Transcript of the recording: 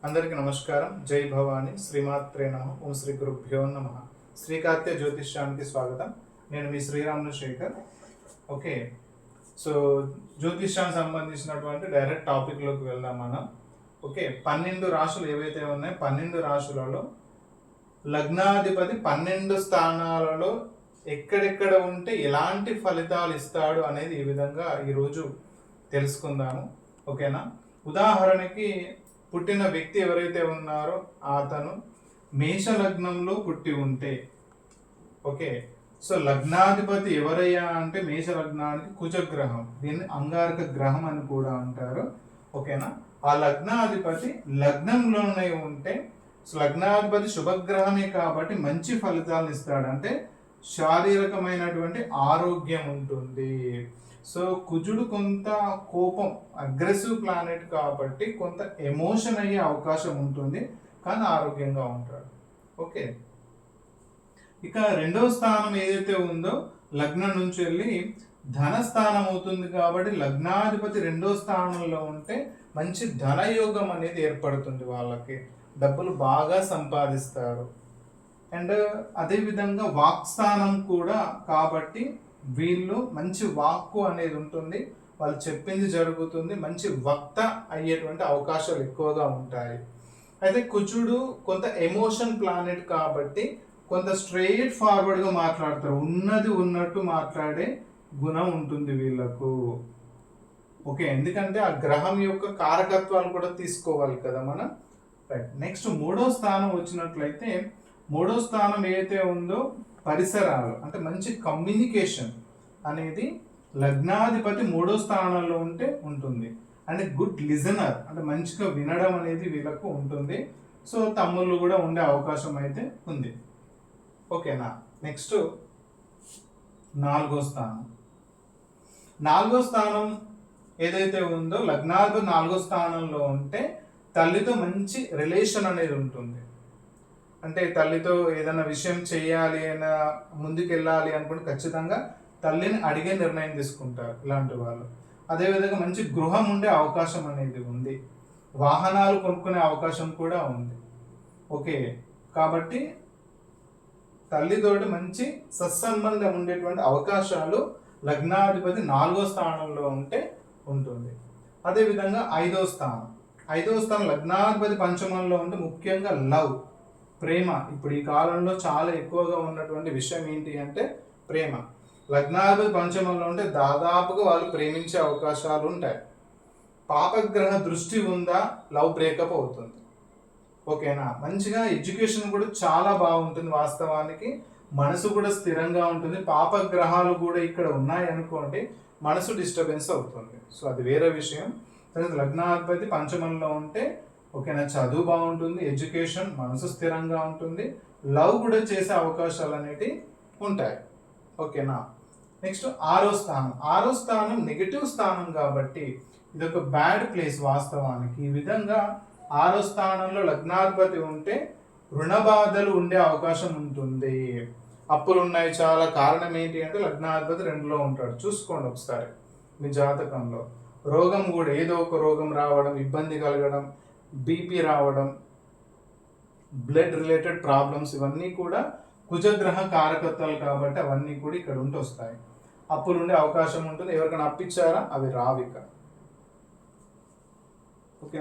అందరికీ నమస్కారం. జై భవాని, శ్రీమాత్రే నమః. ఓం శ్రీ గురుభ్యో నమః. శ్రీకార్త్య జ్యోతిష్యానికి స్వాగతం. నేను మీ శ్రీరాములు శేఖర్. ఓకే, సో జ్యోతిష్యానికి సంబంధించినటువంటి డైరెక్ట్ టాపిక్లోకి వెళ్దాం మనం. ఓకే, 12 రాశులు ఏవైతే ఉన్నాయో 12 రాశులలో లగ్నాధిపతి 12 స్థానాలలో ఎక్కడెక్కడ ఉంటే ఎలాంటి ఫలితాలు ఇస్తాడు అనేది ఈ విధంగా ఈరోజు తెలుసుకుందాము. ఓకేనా? ఉదాహరణకి పుట్టిన వ్యక్తి ఎవరైతే ఉన్నారో అతను మేష లగ్నంలో పుట్టి ఉంటే, ఓకే, సో లగ్నాధిపతి ఎవరయ్యా అంటే మేష లగ్నానికి కుజగ్రహం, దీన్ని అంగారక గ్రహం అని కూడా అంటారు. ఓకేనా? ఆ లగ్నాధిపతి లగ్నంలోనే ఉంటే, సో లగ్నాధిపతి శుభగ్రహమే కాబట్టి మంచి ఫలితాలను ఇస్తాడు. అంటే శారీరకమైనటువంటి ఆరోగ్యం ఉంటుంది. సో కుజుడు కొంత కోపం, అగ్రెసివ్ ప్లానెట్ కాబట్టి కొంత ఎమోషన్ అయ్యే అవకాశం ఉంటుంది, కానీ ఆరోగ్యంగా ఉంటాడు. ఓకే, ఇక రెండవ స్థానం ఏదైతే ఉందో లగ్నం నుంచి వెళ్ళి ధనస్థానం అవుతుంది కాబట్టి లగ్నాధిపతి రెండో స్థానంలో ఉంటే మంచి ధనయోగం అనేది ఏర్పడుతుంది. వాళ్ళకి డబ్బులు బాగా సంపాదిస్తారు. అండ్ అదేవిధంగా వాక్స్థానం కూడా కాబట్టి వీళ్ళు మంచి వాక్కు అనేది ఉంటుంది, వాళ్ళు చెప్పింది జరుగుతుంది, మంచి వక్త అయ్యేటువంటి అవకాశాలు ఎక్కువగా ఉంటాయి. అయితే కుజుడు కొంత ఎమోషన్ ప్లానెట్ కాబట్టి కొంత స్ట్రెయిట్ ఫార్వర్డ్గా మాట్లాడతారు, ఉన్నది ఉన్నట్టు మాట్లాడే గుణం ఉంటుంది వీళ్ళకు. ఓకే, ఎందుకంటే ఆ గ్రహం యొక్క కారకత్వాలు కూడా తీసుకోవాలి కదా మనం. రైట్, నెక్స్ట్ మూడో స్థానం వచ్చినట్లయితే మూడో స్థానం ఏదైతే ఉందో పరిసరాలు, అంటే మంచి కమ్యూనికేషన్ అనేది లగ్నాధిపతి మూడో స్థానంలో ఉంటే ఉంటుంది. అంటే గుడ్ లిజనర్, అంటే మంచిగా వినడం అనేది వీళ్ళకు ఉంటుంది. సో తమ్ముళ్ళు కూడా ఉండే అవకాశం అయితే ఉంది. ఓకేనా? నెక్స్ట్ నాలుగో స్థానం. నాలుగో స్థానం ఏదైతే ఉందో లగ్నాధిపతి నాలుగో స్థానంలో ఉంటే తల్లితో మంచి రిలేషన్ అనేది ఉంటుంది. అంటే తల్లితో ఏదైనా విషయం చేయాలి అయినా ముందుకెళ్ళాలి అనుకుంటే ఖచ్చితంగా తల్లిని అడిగే నిర్ణయం తీసుకుంటారు ఇలాంటి వాళ్ళు. అదేవిధంగా మంచి గృహం ఉండే అవకాశం అనేది ఉంది, వాహనాలు కొనుక్కునే అవకాశం కూడా ఉంది. ఓకే, కాబట్టి తల్లితోటి మంచి సత్సంబంధం ఉండేటువంటి అవకాశాలు లగ్నాధిపతి నాలుగో స్థానంలో ఉంటే ఉంటుంది. అదేవిధంగా ఐదో స్థానం లగ్నాధిపతి పంచమంలో ఉంటే ముఖ్యంగా లవ్, ప్రేమ. ఇప్పుడు ఈ కాలంలో చాలా ఎక్కువగా ఉన్నటువంటి విషయం ఏంటి అంటే ప్రేమ. లగ్నాధిపతి పంచమంలో ఉంటే దాదాపుగా వాళ్ళు ప్రేమించే అవకాశాలు ఉంటాయి. పాపగ్రహ దృష్టి ఉందా, లవ్ బ్రేకప్ అవుతుంది. ఓకేనా? మంచిగా ఎడ్యుకేషన్ కూడా చాలా బాగుంటుంది. వాస్తవానికి మనసు కూడా స్థిరంగా ఉంటుంది. పాపగ్రహాలు కూడా ఇక్కడ ఉన్నాయి అనుకోండి, మనసు డిస్టర్బెన్స్ అవుతుంది. సో అది వేరే విషయం. తర్వాత లగ్నాధిపతి పంచమంలో ఉంటే ఓకేనా, చదువు బాగుంటుంది, ఎడ్యుకేషన్, మనసు స్థిరంగా ఉంటుంది, లవ్ కూడా చేసే అవకాశాలు అనేవి ఉంటాయి. ఓకేనా? నెక్స్ట్ ఆరో స్థానం నెగిటివ్ స్థానం కాబట్టి ఇది ఒక బ్యాడ్ ప్లేస్ వాస్తవానికి. ఈ విధంగా ఆరో స్థానంలో లగ్నాధిపతి ఉంటే రుణ బాధలు ఉండే అవకాశం ఉంటుంది, అప్పులు ఉన్నాయి చాలా. కారణం ఏంటి అంటే లగ్నాధిపతి 2లో ఉంటాడు. చూసుకోండి ఒకసారి మీ జాతకంలో. రోగం కూడా ఏదో ఒక రోగం రావడం, ఇబ్బంది కలగడం, బీపీ రావడం, బ్లడ్ రిలేటెడ్ ప్రాబ్లమ్స్, ఇవన్నీ కూడా కుజగ్రహ కారకత్వాలు కాబట్టి అవన్నీ కూడా ఇక్కడ ఉంటూ వస్తాయి. అప్పులు ఉండే అవకాశం ఉంటుంది. ఎవరికైనా అప్పిచ్చారా, అవి రావు ఇక. ఓకే.